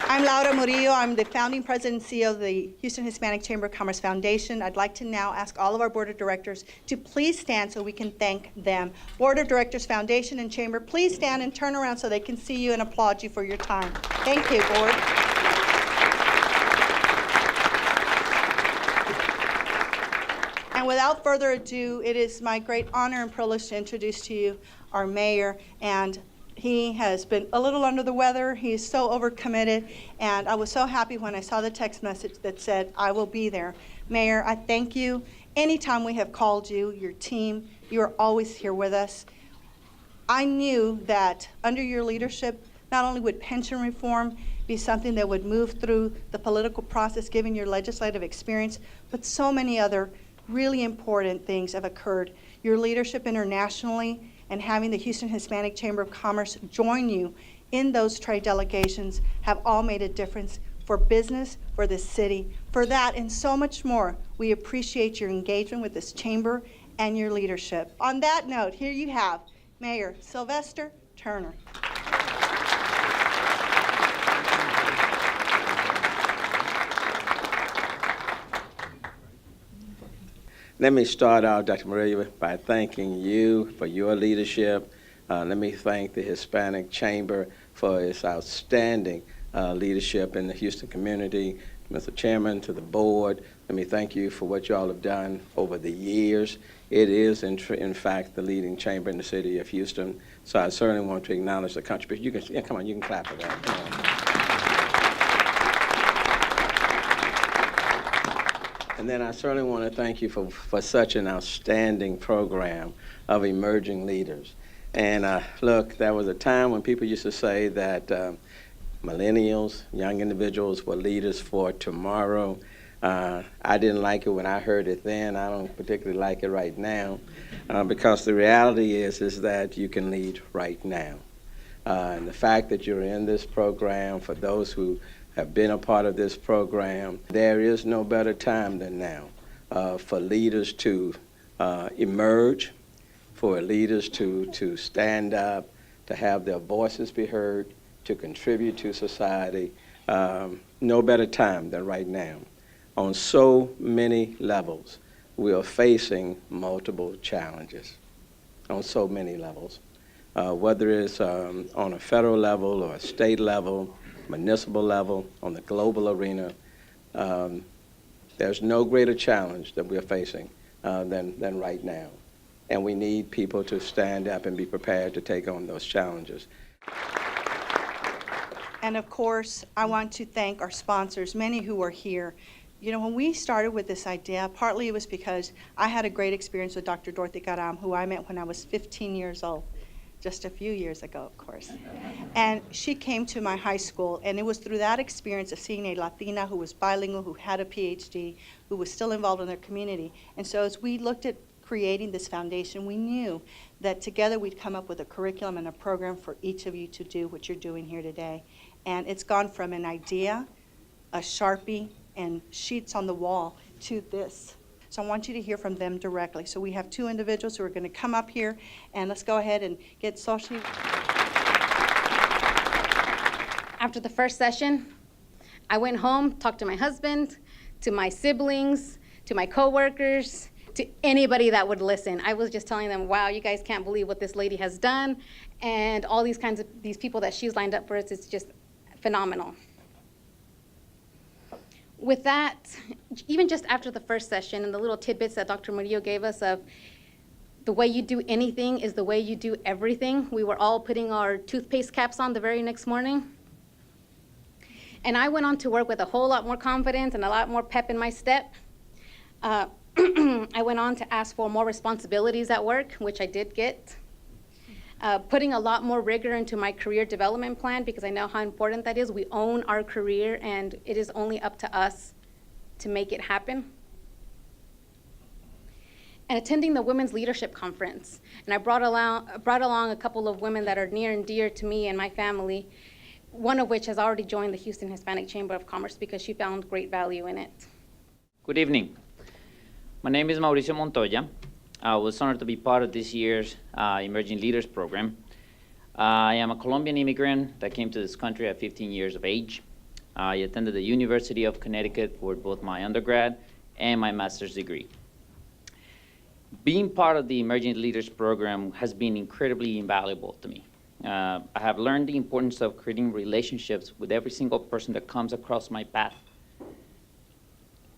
I'm Laura Murillo. I'm the founding president and CEO of the Houston Hispanic Chamber of Commerce Foundation. I'd like to now ask all of our board of directors to please stand so we can thank them. Board of Directors, Foundation, and Chamber, please stand and turn around so they can see you and applaud you for your time. Thank you, board. And without further ado, it is my great honor and privilege to introduce to you our mayor. And he has been a little under the weather. He's so overcommitted, and I was so happy when I saw the text message that said, I will be there. Mayor, I thank you. Anytime we have called you, your team, you are always here with us. I knew that under your leadership, not only would pension reform be something that would move through the political process, given your legislative experience, but so many other really important things have occurred. Your leadership internationally, and having the Houston Hispanic Chamber of Commerce join you in those trade delegations have all made a difference for business, for the city. For that and so much more, we appreciate your engagement with this chamber and your leadership. On that note, here you have Mayor Sylvester Turner. Let me start out, Dr. Murillo, by thanking you for your leadership. Let me thank the Hispanic Chamber for its outstanding leadership in the Houston community. Mr. Chairman, to the board, let me thank you for what you all have done over the years. It is, in fact, the leading chamber in the city of Houston, so I certainly want to acknowledge the contribution. You can, come on, you can clap for that. And then I certainly want to thank you for such an outstanding program of emerging leaders. And look, there was a time when people used to say that millennials, young individuals, were leaders for tomorrow. I didn't like it when I heard it then. I don't particularly like it right now, because the reality is that you can lead right now. And the fact that you're in this program, for those who have been a part of this program, there is no better time than now for leaders to emerge, for leaders to stand up, to have their voices be heard, to contribute to society. No better time than right now. On so many levels, we are facing multiple challenges on so many levels, whether it's on a federal level or a state level, municipal level, on the global arena. There's no greater challenge that we're facing than right now. And we need people to stand up and be prepared to take on those challenges. And of course, I want to thank our sponsors, many who are here. You know, when we started with this idea, partly it was because I had a great experience with Dr. Dorothy Caram, who I met when I was 15 years old. Just a few years ago, of course. And she came to my high school, and it was through that experience of seeing a Latina who was bilingual, who had a PhD, who was still involved in their community. And so as we looked at creating this foundation, we knew that together we'd come up with a curriculum and a program for each of you to do what you're doing here today. And it's gone from an idea, a Sharpie, and sheets on the wall to this. So I want you to hear from them directly. So we have two individuals who are going to come up here, and let's go ahead and get Sochi. After the first session, I went home, talked to my husband, to my siblings, to my coworkers, to anybody that would listen. I was just telling them, wow, you guys can't believe what this lady has done, and all these kinds of these people that she's lined up for us, it's just phenomenal. With that, even just after the first session and the little tidbits that Dr. Murillo gave us of the way you do anything is the way you do everything, we were all putting our toothpaste caps on the very next morning. And I went on to work with a whole lot more confidence and a lot more pep in my step. I went on to ask for more responsibilities at work, which I did get. putting a lot more rigor into my career development plan because I know how important that is. We own our career, and it is only up to us to make it happen. And attending the Women's Leadership Conference. And I brought along a couple of women that are near and dear to me and my family, one of which has already joined the Houston Hispanic Chamber of Commerce because she found great value in it. Good evening. My name is Mauricio Montoya. I was honored to be part of this year's Emerging Leaders Program. I am a Colombian immigrant that came to this country at 15 years of age. I attended the University of Connecticut for both my undergrad and my master's degree. Being part of the Emerging Leaders Program has been incredibly invaluable to me. I have learned the importance of creating relationships with every single person that comes across my path.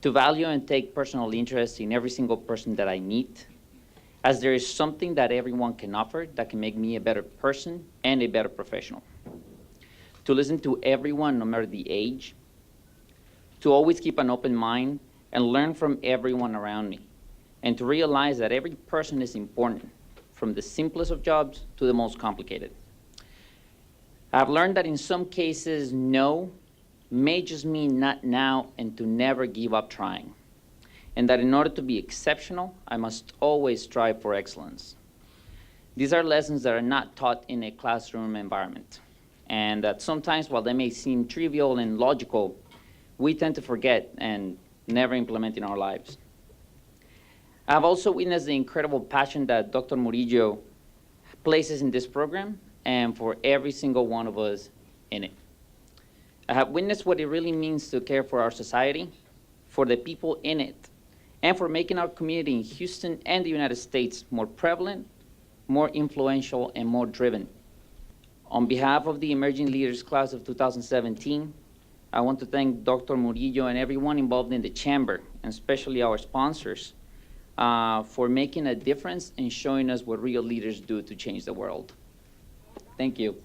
To value and take personal interest in every single person that I meet, as there is something that everyone can offer that can make me a better person and a better professional. To listen to everyone, no matter the age. To always keep an open mind and learn from everyone around me. And to realize that every person is important, from the simplest of jobs to the most complicated. I've learned that in some cases, no may just mean not now and to never give up trying. And that in order to be exceptional, I must always strive for excellence. These are lessons that are not taught in a classroom environment. And that sometimes, while they may seem trivial and logical, we tend to forget and never implement in our lives. I've also witnessed the incredible passion that Dr. Murillo places in this program and for every single one of us in it. I have witnessed what it really means to care for our society, for the people in it, and for making our community in Houston and the United States more prevalent, more influential, and more driven. On behalf of the Emerging Leaders Class of 2017, I want to thank Dr. Murillo and everyone involved in the Chamber, and especially our sponsors, for making a difference and showing us what real leaders do to change the world. Thank you.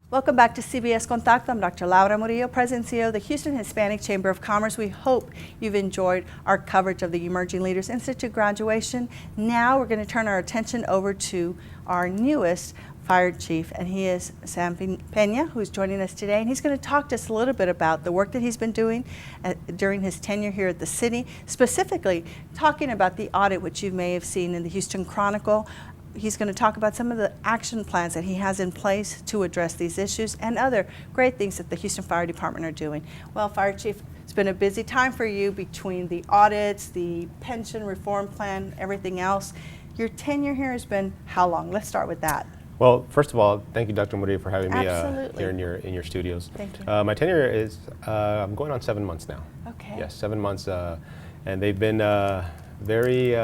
Welcome back to CBS Contacto. I'm Dr. Laura Murillo, President and CEO of the Houston Hispanic Chamber of Commerce. We hope you've enjoyed our coverage of the Emerging Leaders Institute graduation. Now we're going to turn our attention over to our newest fire chief, and he is Sam Pena, who's joining us today, and he's going to talk to us a little bit about the work that he's been doing during his tenure here at the city, specifically talking about the audit, which you may have seen in the Houston Chronicle. He's going to talk about some of the action plans that he has in place to address these issues and other great things that the Houston Fire Department are doing. Well, Fire Chief, it's been a busy time for you between the audits, the pension reform plan, everything else. Your tenure here has been how long? Let's start with that. Well, first of all, thank you, Dr. Murillo, for having me Absolutely. here in your studios. Thank you. My tenure is, I'm going on 7 months now. Okay. Yes, 7 months, and they've been very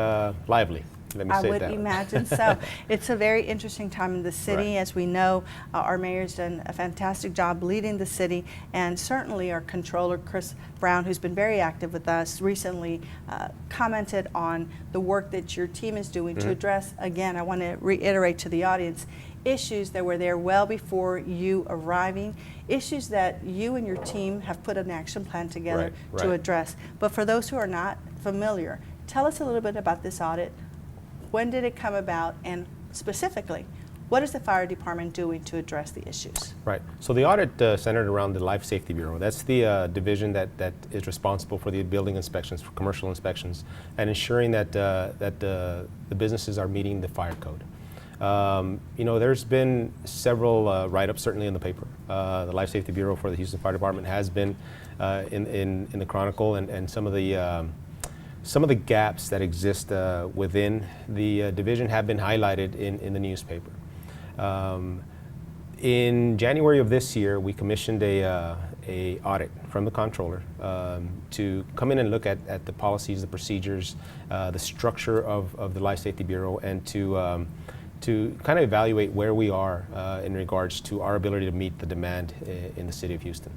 lively. Let me I say would that. imagine so. It's a very interesting time in the city. Right. As we know, our mayor's done a fantastic job leading the city, and certainly our controller, Chris Brown, who's been very active with us, recently commented on the work that your team is doing to address, again, I want to reiterate to the audience, issues that were there well before you arriving, issues that you and your team have put an action plan together to address. But for those who are not familiar, tell us a little bit about this audit. When did it come about, and specifically, what is the fire department doing to address the issues? Right. So the audit centered around the Life Safety Bureau. That's the division that is responsible for the building inspections, for commercial inspections, and ensuring that the businesses are meeting the fire code. You know, there's been several write-ups, certainly in the paper. The Life Safety Bureau for the Houston Fire Department has been in the Chronicle, and some of the gaps that exist within the division have been highlighted in the newspaper. In January of this year, we commissioned a audit from the Comptroller to come in and look at the policies, the procedures, the structure of the Life Safety Bureau, and to kind of evaluate where we are in regards to our ability to meet the demand in the city of Houston.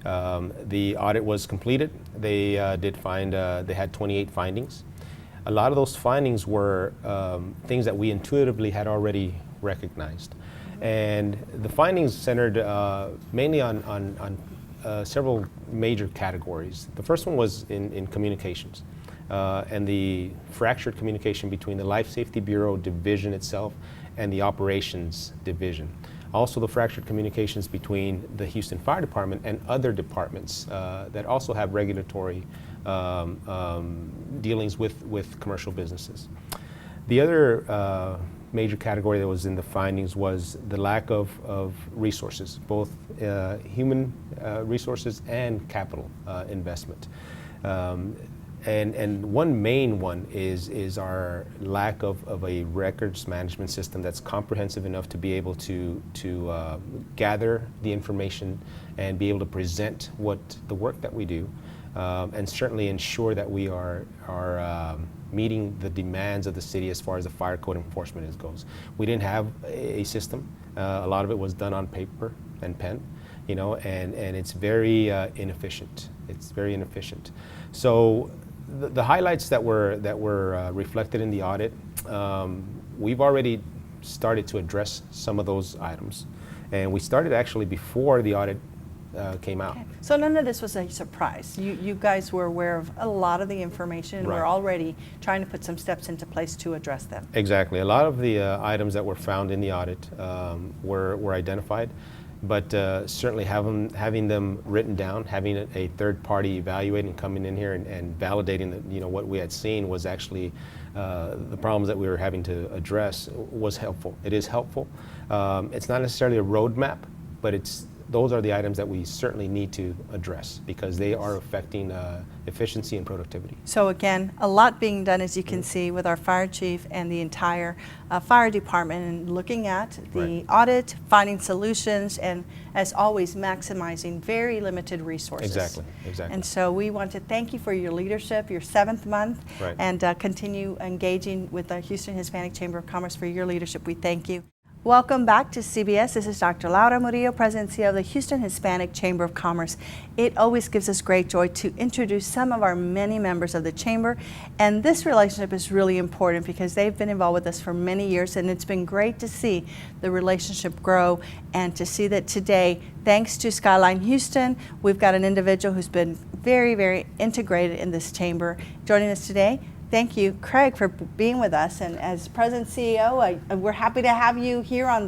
The audit was completed. They did find, they had 28 findings. A lot of those findings were things that we intuitively had already recognized. And the findings centered mainly on several major categories. The first one was in communications and the fractured communication between the Life Safety Bureau division itself and the operations division. Also the fractured communications between the Houston Fire Department and other departments that also have regulatory dealings with commercial businesses. The other major category that was in the findings was the lack of resources, both human resources and capital investment. And one main one is our lack of a records management system that's comprehensive enough to be able to gather the information and be able to present what the work that we do, and certainly ensure that we are meeting the demands of the city as far as the fire code enforcement goes. We didn't have a system. A lot of it was done on paper and pen, you know, and it's very inefficient. It's very inefficient. So the highlights that were reflected in the audit, we've already started to address some of those items, and we started actually before the audit came out. Okay. So none of this was a surprise. You guys were aware of a lot of the information and Right. were already trying to put some steps into place to address them. Exactly. A lot of the items that were found in the audit were identified, but certainly having them written down, having a third party evaluate and coming in here and validating that, you know, what we had seen was actually the problems that we were having to address was helpful. It is helpful. It's not necessarily a roadmap, but those are the items that we certainly need to address because they are affecting efficiency and productivity. So again, a lot being done, as you can see, with our fire chief and the entire fire department, and looking at the Right. audit, finding solutions, and as always, maximizing very limited resources. Exactly, exactly. And so we want to thank you for your leadership, your 7th month, Right. and continue engaging with the Houston Hispanic Chamber of Commerce for your leadership. We thank you. Welcome back to CBS. This is Dr. Laura Murillo, President and CEO of the Houston Hispanic Chamber of Commerce. It always gives us great joy to introduce some of our many members of the Chamber, and this relationship is really important because they've been involved with us for many years, and it's been great to see the relationship grow and to see that today, thanks to Skyline Houston, we've got an individual who's been very, very integrated in this Chamber. Joining us today, thank you, Craig, for being with us. And as President CEO, we're happy to have you here in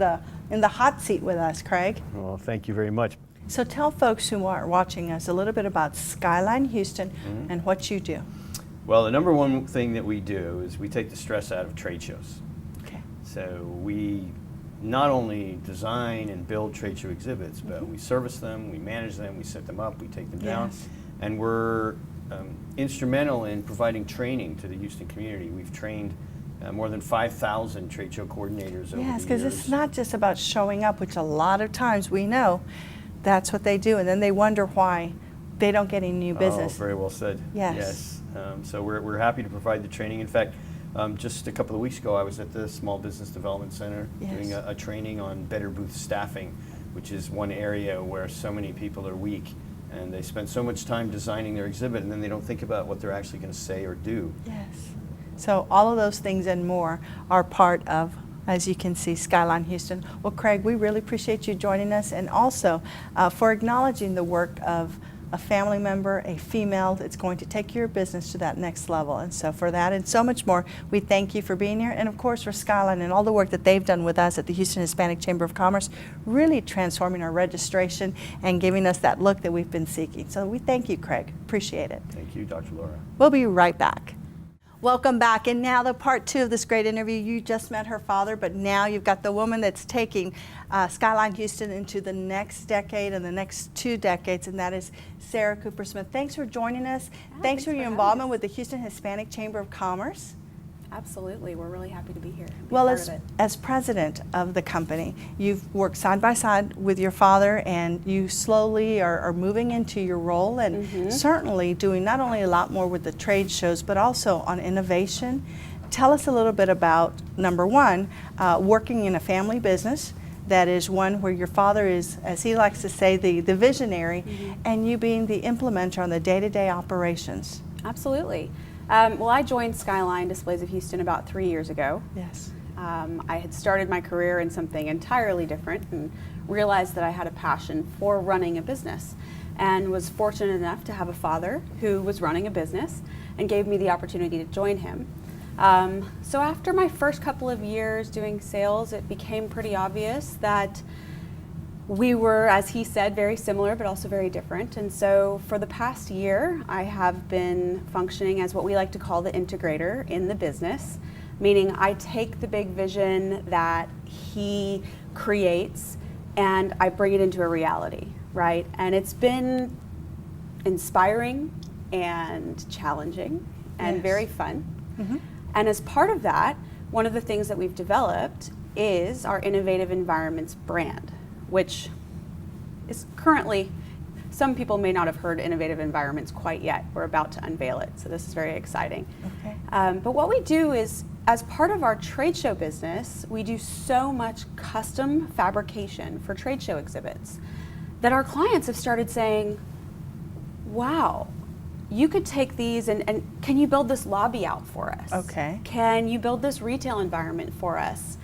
the hot seat with us, Craig. Well, thank you very much. So tell folks who are watching us a little bit about Skyline Houston and what you do. Well, the number one thing that we do is we take the stress out of trade shows. Okay. So we not only design and build trade show exhibits, but we service them, we manage them, we set them up, we take them down, Yes. and we're instrumental in providing training to the Houston community. We've trained more than 5,000 trade show coordinators over Yes, the because years. it's not just about showing up, which a lot of times we know that's what they do, and then they wonder why they don't get any new business. Oh, very well said. Yes. So we're happy to provide the training. In fact, just a couple of weeks ago, I was at the Small Business Development Center doing Yes. a training on better booth staffing, which is one area where so many people are weak, and they spend so much time designing their exhibit, and then they don't think about what they're actually going to say or do. Yes. So all of those things and more are part of, as you can see, Skyline Houston. Well, Craig, we really appreciate you joining us, and also for acknowledging the work of a family member, a female that's going to take your business to that next level. And so for that and so much more, we thank you for being here, and of course for Skyline and all the work that they've done with us at the Houston Hispanic Chamber of Commerce, really transforming our registration and giving us that look that we've been seeking. So we thank you, Craig. Appreciate it. Thank you, Dr. Laura. We'll be right back. Welcome back. And now the part 2 of this great interview. You just met her father, but now you've got the woman that's taking Skyline Houston into the next decade and the next 2 decades, and that is Sarah Koopersmith. Thanks for joining us. Thanks for your having involvement us. with the Houston Hispanic Chamber of Commerce. Absolutely, we're really happy to be here. and be Well, part as, of it. as president of the company, you've worked side by side with your father, and you slowly are moving into your role, and certainly doing not only a lot more with the trade shows, but also on innovation. Tell us a little bit about, number one, working in a family business that is one where your father is, as he likes to say, the visionary, and you being the implementer on the day-to-day operations. Absolutely. Well, I joined Skyline Displays of Houston about 3 years ago. Yes. I had started my career in something entirely different and realized that I had a passion for running a business. and was fortunate enough to have a father who was running a business and gave me the opportunity to join him. So after my first couple of years doing sales, it became pretty obvious that we were, as he said, very similar but also very different. And so for the past year, I have been functioning as what we like to call the integrator in the business, meaning I take the big vision that he creates and I bring it into a reality, right? And it's been inspiring and challenging and Yes. very fun. And as part of that, one of the things that we've developed is our Innovative Environments brand, which is currently, some people may not have heard Innovative Environments quite yet. We're about to unveil it, so this is very exciting. Okay. But what we do is, as part of our trade show business, we do so much custom fabrication for trade show exhibits that our clients have started saying, wow, you could take these and can you build this lobby out for us? Okay. Can you build this retail environment for us?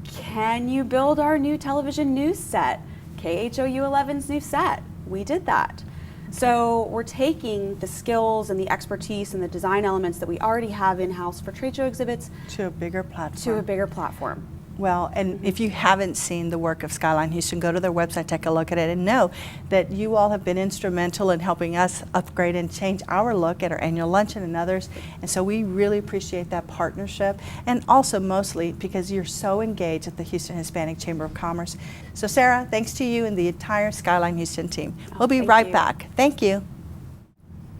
Can you build our new television news set, KHOU 11's new set? We did that. So we're taking the skills and the expertise and the design elements that we already have in-house for trade show exhibits To a bigger platform. to a bigger platform. Well, and if you haven't seen the work of Skyline Houston, go to their website, take a look at it, and know that you all have been instrumental in helping us upgrade and change our look at our annual luncheon and others. And so we really appreciate that partnership, and also mostly because you're so engaged at the Houston Hispanic Chamber of Commerce. So Sarah, thanks to you and the entire Skyline Houston team. We'll be thank right you. back. Thank you.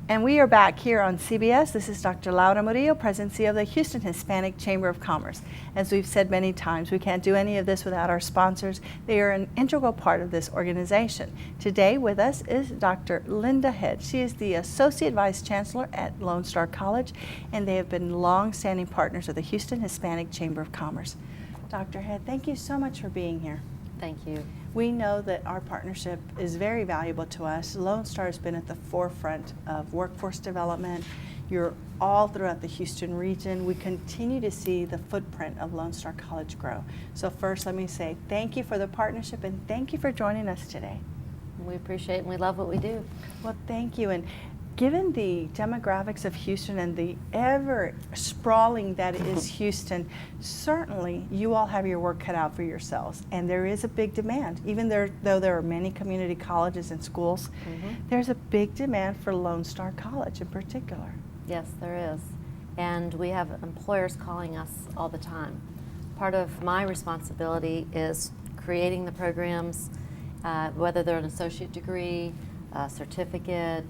And we are back here on CBS. This is Dr. Laura Murillo, President and CEO of the Houston Hispanic Chamber of Commerce. As we've said many times, we can't do any of this without our sponsors. They are an integral part of this organization. Today with us is Dr. Linda Head. She is the Associate Vice Chancellor at Lone Star College, and they have been long-standing partners of the Houston Hispanic Chamber of Commerce. Dr. Head, thank you so much for being here. Thank you. We know that our partnership is very valuable to us. Lone Star has been at the forefront of workforce development. You're all throughout the Houston region. We continue to see the footprint of Lone Star College grow. So first, let me say thank you for the partnership and thank you for joining us today. We appreciate and we love what we do. Well, thank you. And given the demographics of Houston and the ever sprawling that is Houston, certainly you all have your work cut out for yourselves. And there is a big demand. Even though there are many community colleges and schools, there's a big demand for Lone Star College in particular. Yes, there is. And we have employers calling us all the time. Part of my responsibility is creating the programs, whether they're an associate degree, a certificate,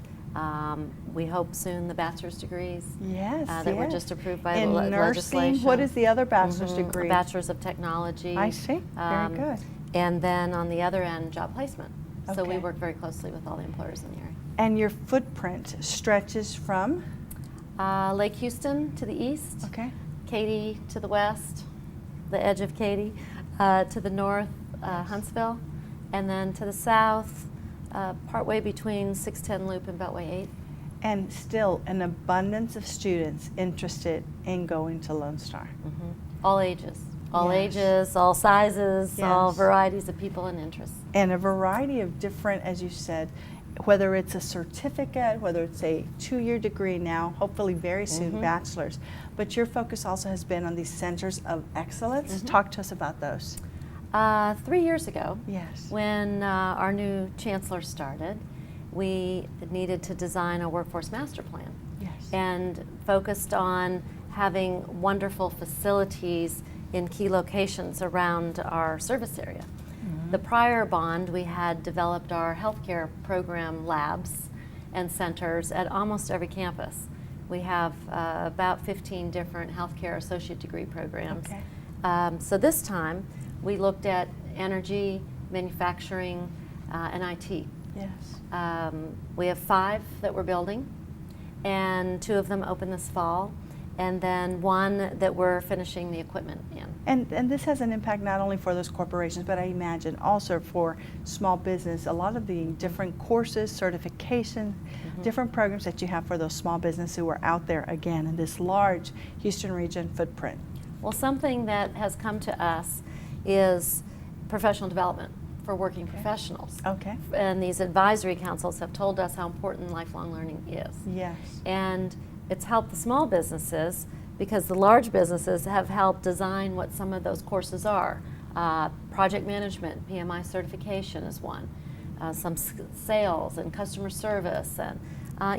we hope soon the bachelor's degrees. Yes, that were yes. just approved by In nursing, legislation. what is the other bachelor's A degree? bachelor's of technology. I see. Very good. And then on the other end, job placement. So we Okay. work very closely with all the employers in the area. And your footprint stretches from? Lake Houston to the east, Okay. Katy to the west, the edge of Katy, to the north, Huntsville, and then to the south, partway between 610 Loop and Beltway 8. And still an abundance of students interested in going to Lone Star. All ages. All Yes. ages, all sizes, all Yes. varieties of people and interests. And a variety of different, as you said, whether it's a certificate, whether it's a 2-year degree now, hopefully very soon, bachelor's. But your focus also has been on these centers of excellence. Talk to us about those. 3 years ago, Yes. when our new chancellor started, we needed to design a workforce master plan. Yes. And focused on having wonderful facilities in key locations around our service area. The prior bond, we had developed our healthcare program labs and centers at almost every campus. We have about 15 different healthcare associate degree programs. Okay. So this time, we looked at energy, manufacturing, and IT. Yes. We have 5 that we're building, and 2 of them open this fall, and then 1 that we're finishing the equipment in. And this has an impact not only for those corporations, but I imagine also for small business. A lot of the different courses, certification, different programs that you have for those small businesses who are out there, again, in this large Houston region footprint. Well, something that has come to us is professional development for working professionals. Okay. And these advisory councils have told us how important lifelong learning is. Yes. And it's helped the small businesses because the large businesses have helped design what some of those courses are. Project management, PMI certification is one. Some sales and customer service, and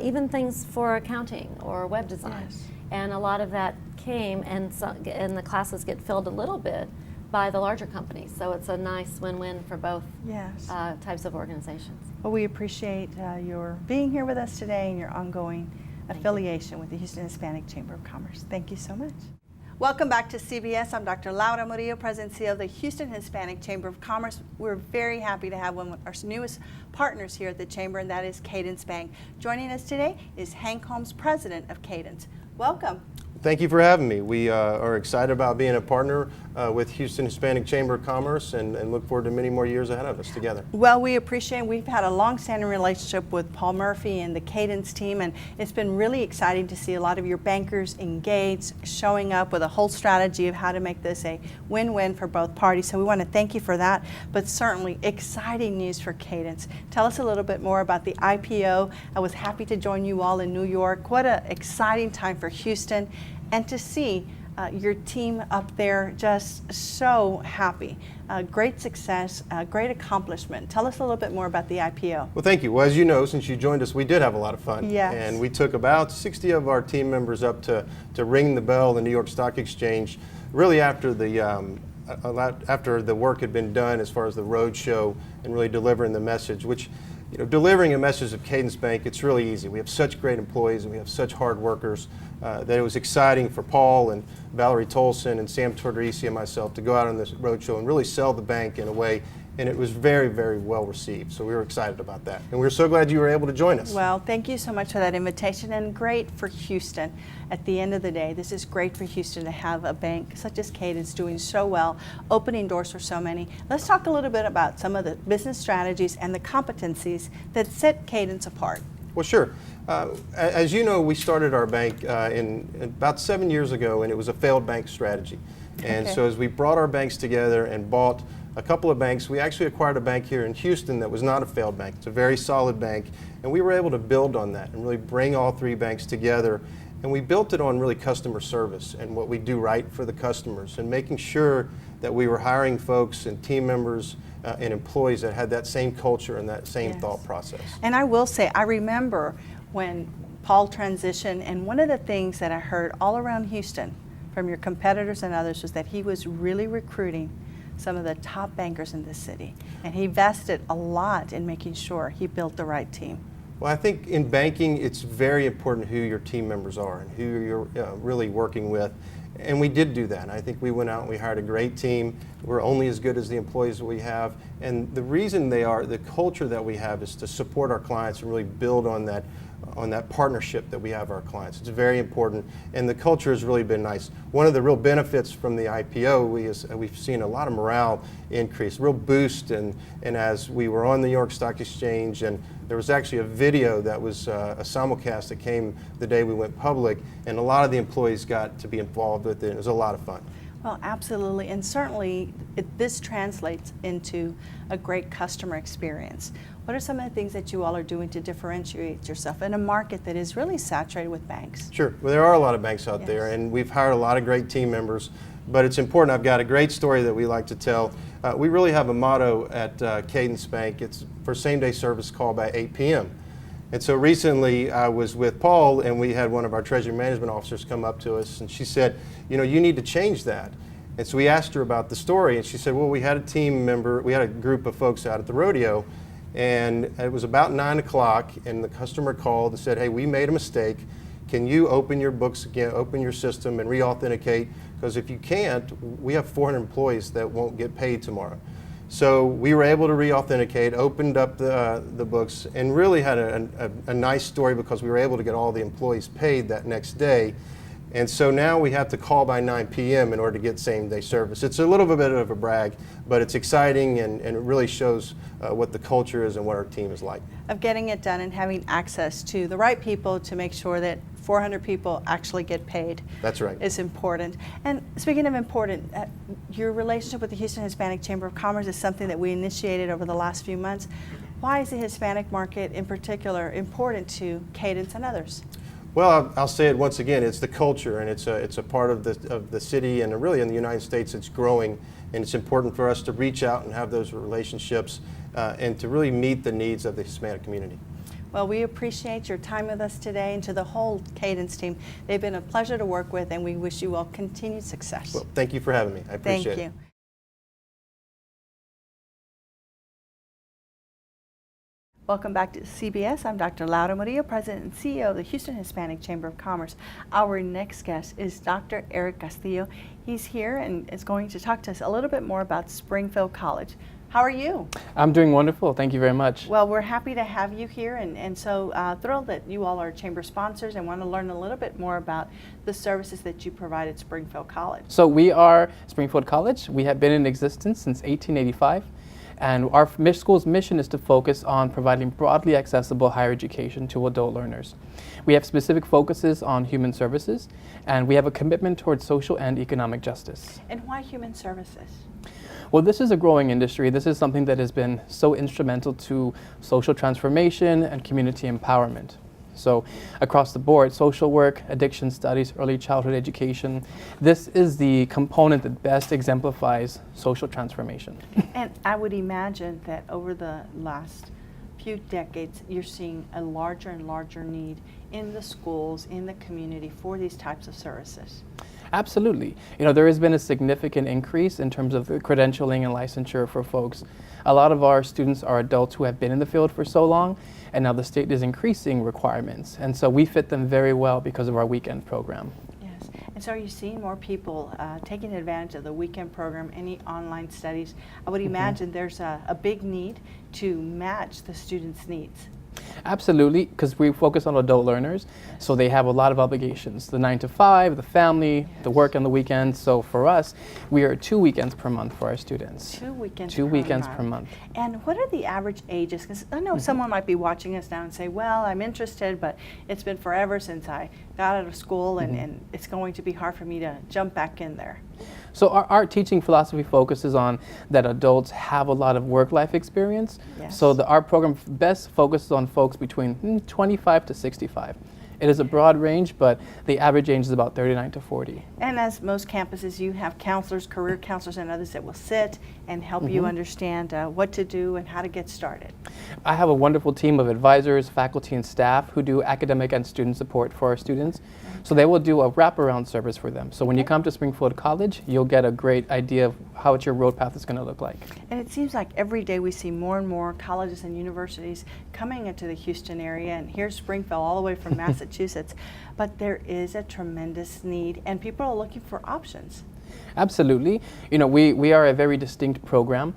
even things for accounting or web design. Yes. And a lot of that came, and the classes get filled a little bit by the larger companies. So it's a nice win-win for both Yes. types of organizations. Well, we appreciate your being here with us today and your ongoing affiliation with the Houston Hispanic Chamber of Commerce. Thank you so much. Welcome back to CBS. I'm Dr. Laura Murillo, President and CEO of the Houston Hispanic Chamber of Commerce. We're very happy to have one of our newest partners here at the Chamber, and that is Cadence Bank. Joining us today is Hank Holmes, President of Cadence. Welcome. Thank you for having me. We are excited about being a partner with Houston Hispanic Chamber of Commerce and look forward to many more years ahead of us together. Well, we appreciate, we've had a long-standing relationship with Paul Murphy and the Cadence team, and it's been really exciting to see a lot of your bankers engaged, showing up with a whole strategy of how to make this a win-win for both parties. So we want to thank you for that, but certainly exciting news for Cadence. Tell us a little bit more about the IPO. I was happy to join you all in New York. What an exciting time for Houston, and to see your team up there just so happy. Great success, great accomplishment. Tell us a little bit more about the IPO. Well, thank you. Well, as you know, since you joined us, we did have a lot of fun. Yes. And we took about 60 of our team members up to ring the bell in the New York Stock Exchange, really after the work had been done as far as the road show and really delivering the message, which, you know, delivering a message of Cadence Bank, it's really easy. We have such great employees and we have such hard workers that it was exciting for Paul and Valerie Tolson and Sam Tortorisi and myself to go out on this roadshow and really sell the bank in a way, and it was very, very well received. So we were excited about that. And we were so glad you were able to join us. Well, thank you so much for that invitation, and great for Houston. At the end of the day, this is great for Houston to have a bank such as Cadence doing so well, opening doors for so many. Let's talk a little bit about some of the business strategies and the competencies that set Cadence apart. Well, sure. As you know, we started our bank in about 7 years ago, and it was a failed bank strategy. And Okay. so as we brought our banks together and bought a couple of banks, we actually acquired a bank here in Houston that was not a failed bank. It's a very solid bank, and we were able to build on that and really bring all three banks together. And we built it on really customer service and what we do right for the customers, and making sure that we were hiring folks and team members and employees that had that same culture and that same Yes. thought process. And I will say, I remember when Paul transitioned, and one of the things that I heard all around Houston from your competitors and others was that he was really recruiting some of the top bankers in this city. And he vested a lot in making sure he built the right team. Well, I think in banking, it's very important who your team members are and who you're really working with. And we did do that. I think we went out and we hired a great team. We're only as good as the employees that we have. And the reason they are, the culture that we have, is to support our clients and really build on that partnership that we have with our clients. It's very important, and the culture has really been nice. One of the real benefits from the IPO, we've seen a lot of morale increase, real boost, and as we were on the New York Stock Exchange, and there was actually a video that was a simulcast that came the day we went public, and a lot of the employees got to be involved with it. It was a lot of fun. Well, absolutely, and certainly this translates into a great customer experience. What are some of the things that you all are doing to differentiate yourself in a market that is really saturated with banks? Sure. Well, there are a lot of banks out there, Yes. and we've hired a lot of great team members, but it's important. I've got a great story that we like to tell. We really have a motto at Cadence Bank. It's for same-day service call by 8 p.m. And so recently I was with Paul, and we had one of our treasury management officers come up to us, and she said, you know, you need to change that. And so we asked her about the story, and she said, well, we had a group of folks out at the rodeo, and it was about 9 o'clock, and the customer called and said, hey, we made a mistake. Can you open your books again, open your system and re-authenticate? Because if you can't, we have 400 employees that won't get paid tomorrow. So we were able to re-authenticate, opened up the books, and really had a nice story because we were able to get all the employees paid that next day. And so now we have to call by 9 p.m. in order to get same-day service. It's a little bit of a brag, but it's exciting, and it really shows what the culture is and what our team is like. Of getting it done and having access to the right people to make sure that 400 people actually get paid. That's right. Is important. And speaking of important, your relationship with the Houston Hispanic Chamber of Commerce is something that we initiated over the last few months. Why is the Hispanic market in particular important to Cadence and others? Well, I'll say it once again, it's the culture, and it's a part of the city, and really in the United States it's growing, and it's important for us to reach out and have those relationships and to really meet the needs of the Hispanic community. Well, we appreciate your time with us today, and to the whole Cadence team. They've been a pleasure to work with, and we wish you all continued success. Well, thank you for having me. I appreciate it. Thank you. Welcome back to CBS. I'm Dr. Laura Murillo, President and CEO of the Houston Hispanic Chamber of Commerce. Our next guest is Dr. Eric Castillo. He's here and is going to talk to us a little bit more about Springfield College. How are you? I'm doing wonderful. Thank you very much. Well, we're happy to have you here, and so thrilled that you all are chamber sponsors and want to learn a little bit more about the services that you provide at Springfield College. So we are Springfield College. We have been in existence since 1885. And our school's mission is to focus on providing broadly accessible higher education to adult learners. We have specific focuses on human services, and we have a commitment towards social and economic justice. And why human services? Well, this is a growing industry. This is something that has been so instrumental to social transformation and community empowerment. So across the board, social work, addiction studies, early childhood education, this is the component that best exemplifies social transformation. And I would imagine that over the last few decades, you're seeing a larger and larger need in the schools, in the community for these types of services. Absolutely. You know, there has been a significant increase in terms of the credentialing and licensure for folks. A lot of our students are adults who have been in the field for so long, and now the state is increasing requirements. And so we fit them very well because of our weekend program. Yes. And so are you seeing more people taking advantage of the weekend program, any online studies? I would imagine there's a big need to match the students' needs. Absolutely, because we focus on adult learners, so they have a lot of obligations. The 9 to 5, the family, the work on the weekends. So for us, we are 2 weekends per month for our students. 2 weekends Two weekends per month. And what are the average ages? Because I know someone might be watching us now and say, well, I'm interested, but it's been forever since I got out of school, and it's going to be hard for me to jump back in there. So our teaching philosophy focuses on that adults have a lot of work-life experience. Yes. So our program best focuses on folks between 25 to 65. It is a broad range, but the average age is about 39 to 40. And as most campuses, you have counselors, career counselors, and others that will sit and help you understand what to do and how to get started. I have a wonderful team of advisors, faculty, and staff who do academic and student support for our students. So they will do a wraparound service for them. So when you come to Springfield College, you'll get a great idea of how your road path is going to look like. And it seems like every day we see more and more colleges and universities coming into the Houston area, and here's Springfield all the way from Massachusetts. But there is a tremendous need, and people are looking for options. Absolutely. You know, we are a very distinct program.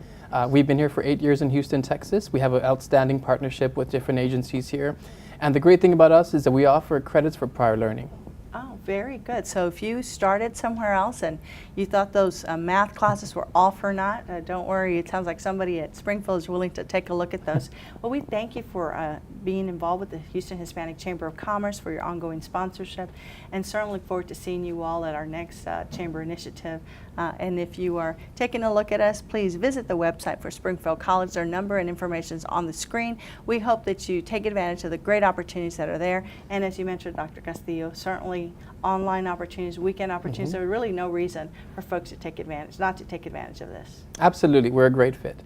We've been here for 8 years in Houston, Texas. We have an outstanding partnership with different agencies here. And the great thing about us is that we offer credits for prior learning. Oh, very good. So if you started somewhere else and you thought those math classes were all for naught, don't worry. It sounds like somebody at Springfield is willing to take a look at those. Well, we thank you for being involved with the Houston Hispanic Chamber of Commerce, for your ongoing sponsorship, and certainly look forward to seeing you all at our next chamber initiative. And if you are taking a look at us, please visit the website for Springfield College. Their number and information is on the screen. We hope that you take advantage of the great opportunities that are there. And as you mentioned, Dr. Castillo, certainly online opportunities, weekend opportunities. There's really no reason for folks to take advantage, not to take advantage of this. Absolutely, we're a great fit.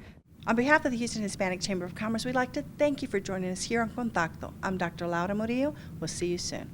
On behalf of the Houston Hispanic Chamber of Commerce, we'd like to thank you for joining us here on Contacto. I'm Dr. Laura Murillo. We'll see you soon.